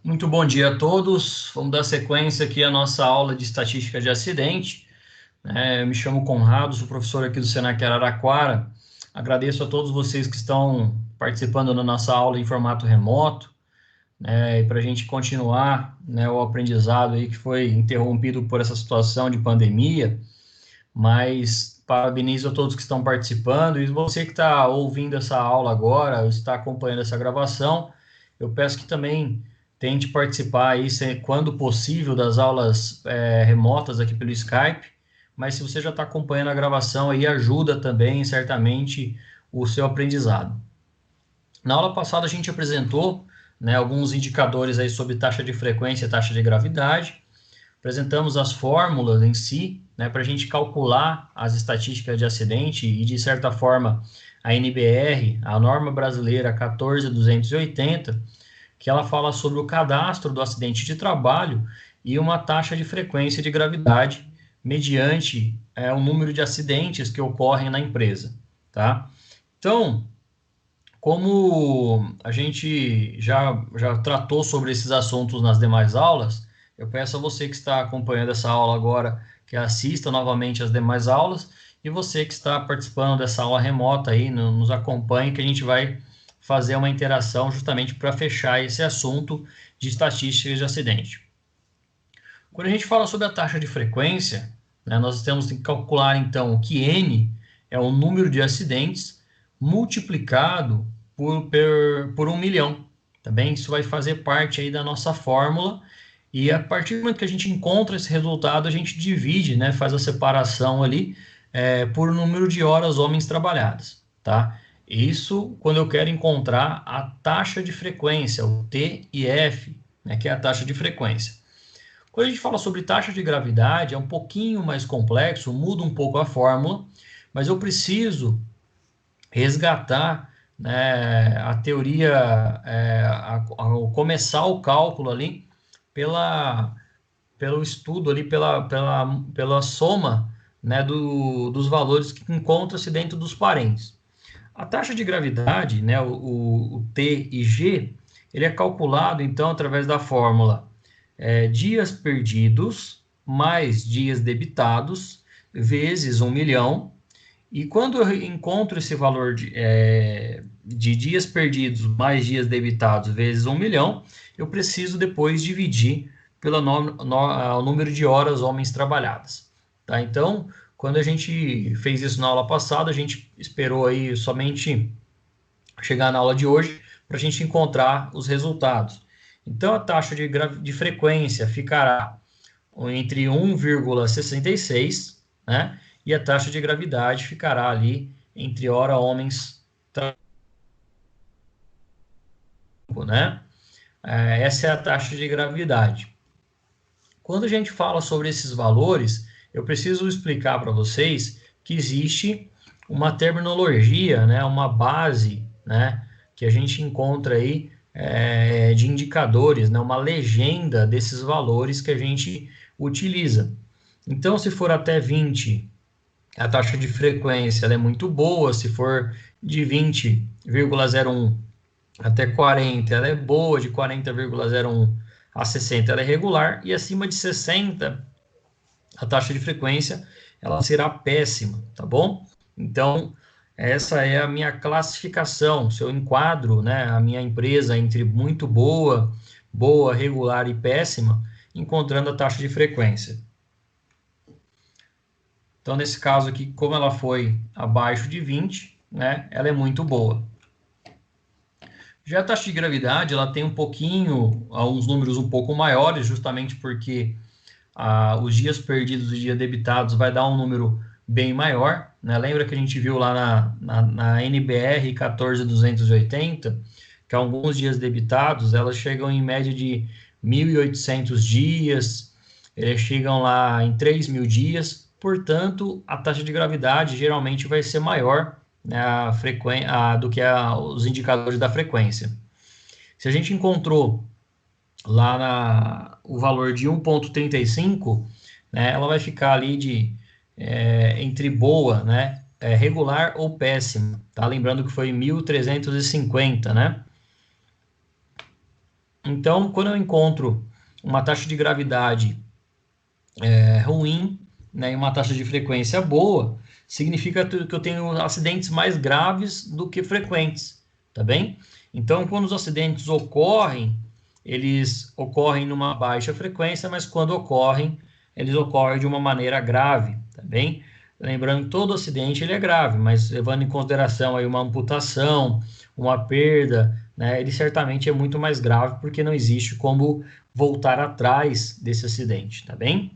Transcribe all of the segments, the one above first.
Muito bom dia a todos. Vamos dar sequência aqui à nossa aula de estatística de acidente. Eu me chamo Conrado, sou professor aqui do Senac Araraquara. Agradeço a todos vocês que estão participando da nossa aula em formato remoto, e para a gente continuar, o aprendizado aí que foi interrompido por essa situação de pandemia. Mas parabenizo a todos que estão participando e você que está ouvindo essa aula agora, está acompanhando essa gravação, eu peço que também tente participar aí, quando possível, das aulas remotas aqui pelo Skype, mas se você já está acompanhando a gravação aí, ajuda também, certamente, o seu aprendizado. Na aula passada a gente apresentou, alguns indicadores aí sobre taxa de frequência e taxa de gravidade, apresentamos as fórmulas em si, para a gente calcular as estatísticas de acidente e, de certa forma, a NBR, a norma brasileira 14280, que ela fala sobre o cadastro do acidente de trabalho e uma taxa de frequência de gravidade mediante o número de acidentes que ocorrem na empresa, tá? Então, como a gente já tratou sobre esses assuntos nas demais aulas, eu peço a você que está acompanhando essa aula agora que assista novamente as demais aulas, e você que está participando dessa aula remota aí, nos acompanhe, que a gente vai fazer uma interação justamente para fechar esse assunto de estatísticas de acidente. Quando a gente fala sobre a taxa de frequência, nós temos que calcular então que N é o número de acidentes multiplicado por 1 milhão, tá bem? Isso vai fazer parte aí da nossa fórmula, e a partir do momento que a gente encontra esse resultado, a gente divide, faz a separação ali por número de horas homens trabalhadas, tá? Isso quando eu quero encontrar a taxa de frequência, o T e F, que é a taxa de frequência. Quando a gente fala sobre taxa de gravidade, é um pouquinho mais complexo, muda um pouco a fórmula, mas eu preciso resgatar, a teoria, ao começar o cálculo ali, pelo estudo ali, pela soma, dos valores que encontram-se dentro dos parênteses. A taxa de gravidade, o T e G, ele é calculado, então, através da fórmula dias perdidos mais dias debitados vezes 1 milhão. E quando eu encontro esse valor de dias perdidos mais dias debitados vezes 1 milhão, eu preciso depois dividir pelo número de horas homens trabalhadas. Tá? Então, quando a gente fez isso na aula passada, a gente esperou aí somente chegar na aula de hoje para a gente encontrar os resultados. Então, a taxa de frequência ficará entre 1,66, e a taxa de gravidade ficará ali entre hora homens, essa é a taxa de gravidade. Quando a gente fala sobre esses valores, eu preciso explicar para vocês que existe uma terminologia, uma base, que a gente encontra aí de indicadores, uma legenda desses valores que a gente utiliza. Então, se for até 20, a taxa de frequência ela é muito boa. Se for de 20,01 até 40, ela é boa. De 40,01 a 60, ela é regular. E acima de 60, a taxa de frequência ela será péssima, tá bom? Então, essa é a minha classificação. Se eu enquadro, a minha empresa entre muito boa, regular e péssima, encontrando a taxa de frequência. Então, nesse caso aqui, como ela foi abaixo de 20, ela é muito boa. Já a taxa de gravidade, ela tem uns números um pouco maiores, justamente porque os dias perdidos e dias debitados vai dar um número bem maior. Lembra que a gente viu lá na NBR 14280, que alguns dias debitados, elas chegam em média de 1.800 dias, eles chegam lá em 3.000 dias, portanto, a taxa de gravidade geralmente vai ser maior do que os indicadores da frequência. Se a gente encontrou lá o valor de 1,35, ela vai ficar ali entre boa, regular ou péssima, tá? Lembrando que foi 1.350, Então, quando eu encontro uma taxa de gravidade ruim, né, e uma taxa de frequência boa, significa que eu tenho acidentes mais graves do que frequentes, tá bem? Então, quando os acidentes ocorrem, eles ocorrem numa baixa frequência, mas quando ocorrem, eles ocorrem de uma maneira grave, tá bem? Lembrando que todo acidente ele é grave, mas levando em consideração aí uma amputação, uma perda, né, ele certamente é muito mais grave porque não existe como voltar atrás desse acidente, tá bem?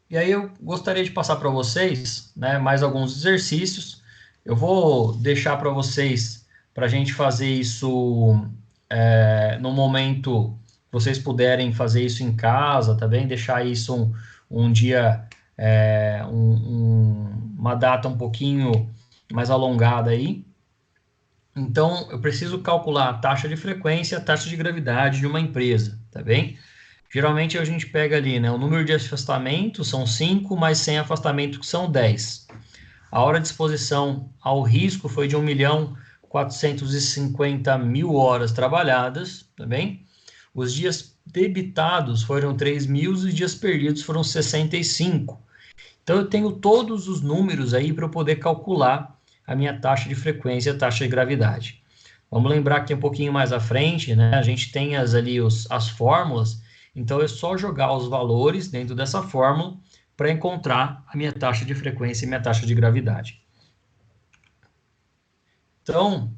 E aí eu gostaria de passar para vocês, né, mais alguns exercícios. Eu vou deixar para vocês, para a gente fazer isso no momento que vocês puderem fazer isso em casa, tá bem? Deixar isso um dia, uma data um pouquinho mais alongada aí. Então, eu preciso calcular a taxa de frequência, a taxa de gravidade de uma empresa, tá bem? Geralmente a gente pega ali, né? O número de afastamentos são 5, mais 100 afastamentos, que são 10. A hora de exposição ao risco foi de 1.450.000 horas trabalhadas, tá bem? Os dias debitados foram 3.000 e os dias perdidos foram 65. Então eu tenho todos os números aí para eu poder calcular a minha taxa de frequência e a taxa de gravidade. Vamos lembrar que um pouquinho mais à frente, né, a gente tem as fórmulas, então é só jogar os valores dentro dessa fórmula para encontrar a minha taxa de frequência e minha taxa de gravidade. Então,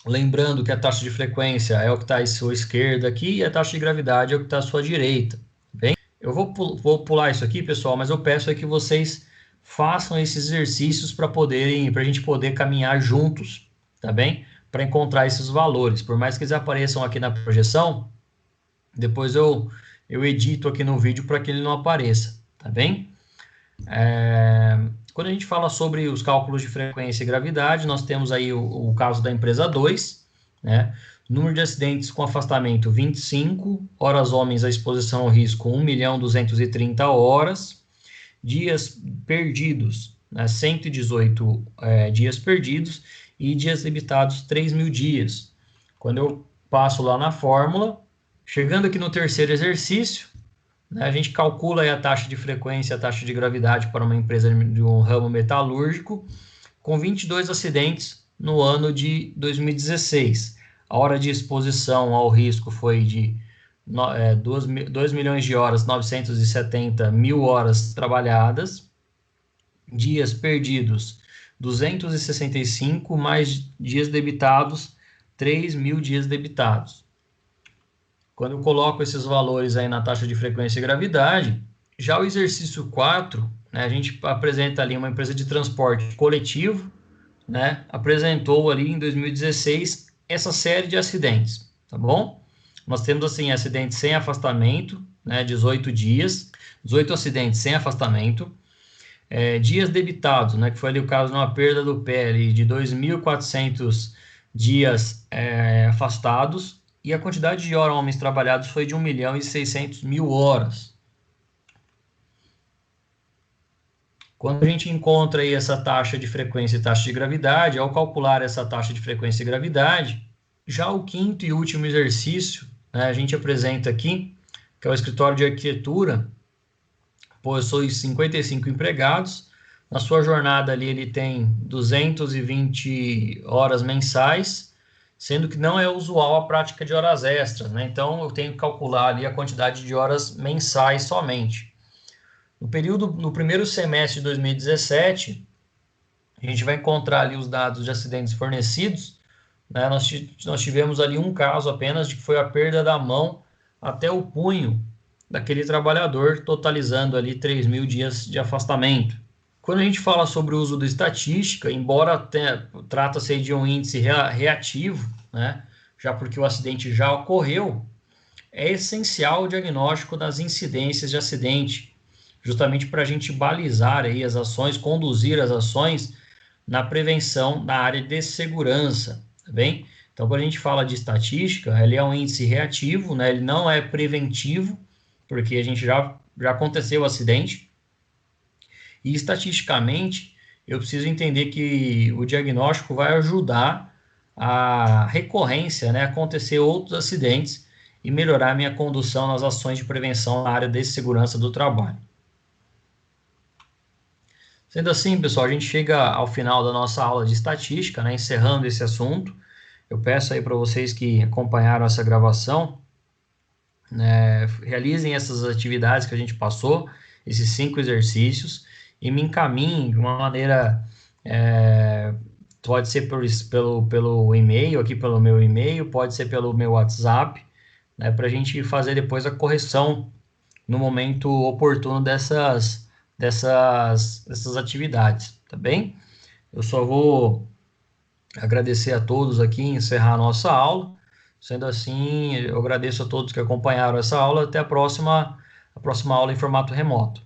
lembrando que a taxa de frequência é o que está à sua esquerda aqui e a taxa de gravidade é o que está à sua direita. Bem, eu vou pular isso aqui, pessoal, mas eu peço é que vocês façam esses exercícios para a gente poder caminhar juntos, tá bem? Para encontrar esses valores. Por mais que eles apareçam aqui na projeção, depois eu edito aqui no vídeo para que ele não apareça, tá bem? Quando a gente fala sobre os cálculos de frequência e gravidade, nós temos aí o caso da empresa 2, né? Número de acidentes com afastamento 25, horas homens à exposição ao risco 1.230 horas, dias perdidos, né? 118 dias perdidos e dias debitados 3.000 dias. Quando eu passo lá na fórmula, chegando aqui no terceiro exercício, né, a gente calcula aí a taxa de frequência, a taxa de gravidade para uma empresa de um ramo metalúrgico, com 22 acidentes no ano de 2016. A hora de exposição ao risco foi de 2 milhões de horas, 970.000 horas trabalhadas, dias perdidos 265, mais dias debitados 3.000 dias debitados. Quando eu coloco esses valores aí na taxa de frequência e gravidade, já o exercício 4, né, a gente apresenta ali uma empresa de transporte coletivo, né, apresentou ali em 2016 essa série de acidentes, tá bom? Nós temos assim acidentes sem afastamento, né, 18 dias, 18 acidentes sem afastamento, dias debitados, né, que foi ali o caso de uma perda do pé ali, de 2.400 dias afastados, e a quantidade de horas homens trabalhados foi de 1.600.000 horas. Quando a gente encontra aí essa taxa de frequência e taxa de gravidade, ao calcular essa taxa de frequência e gravidade, já o quinto e último exercício, né, a gente apresenta aqui, que é o escritório de arquitetura, possui 55 empregados, na sua jornada ali ele tem 220 horas mensais, sendo que não é usual a prática de horas extras, né? Então eu tenho que calcular ali a quantidade de horas mensais somente. No primeiro semestre de 2017, a gente vai encontrar ali os dados de acidentes fornecidos, né? Nós tivemos ali um caso apenas de que foi a perda da mão até o punho daquele trabalhador, totalizando ali 3.000 dias de afastamento. Quando a gente fala sobre o uso da estatística, embora trata-se de um índice reativo, né, já porque o acidente já ocorreu, é essencial o diagnóstico das incidências de acidente, justamente para a gente balizar aí as ações, conduzir as ações na prevenção na área de segurança, tá bem? Então, quando a gente fala de estatística, ele é um índice reativo, né, ele não é preventivo, porque a gente já aconteceu o acidente, e estatisticamente, eu preciso entender que o diagnóstico vai ajudar a recorrência, né, acontecer outros acidentes e melhorar minha condução nas ações de prevenção na área de segurança do trabalho. Sendo assim, pessoal, a gente chega ao final da nossa aula de estatística, né, encerrando esse assunto. Eu peço aí para vocês que acompanharam essa gravação, né, realizem essas atividades que a gente passou, esses 5 exercícios, e me encaminhem de uma maneira, pode ser pelo e-mail, aqui pelo meu e-mail, pode ser pelo meu WhatsApp, né, para a gente fazer depois a correção no momento oportuno dessas atividades, tá bem? Eu só vou agradecer a todos aqui, encerrar a nossa aula. Sendo assim, eu agradeço a todos que acompanharam essa aula. Até a próxima aula em formato remoto.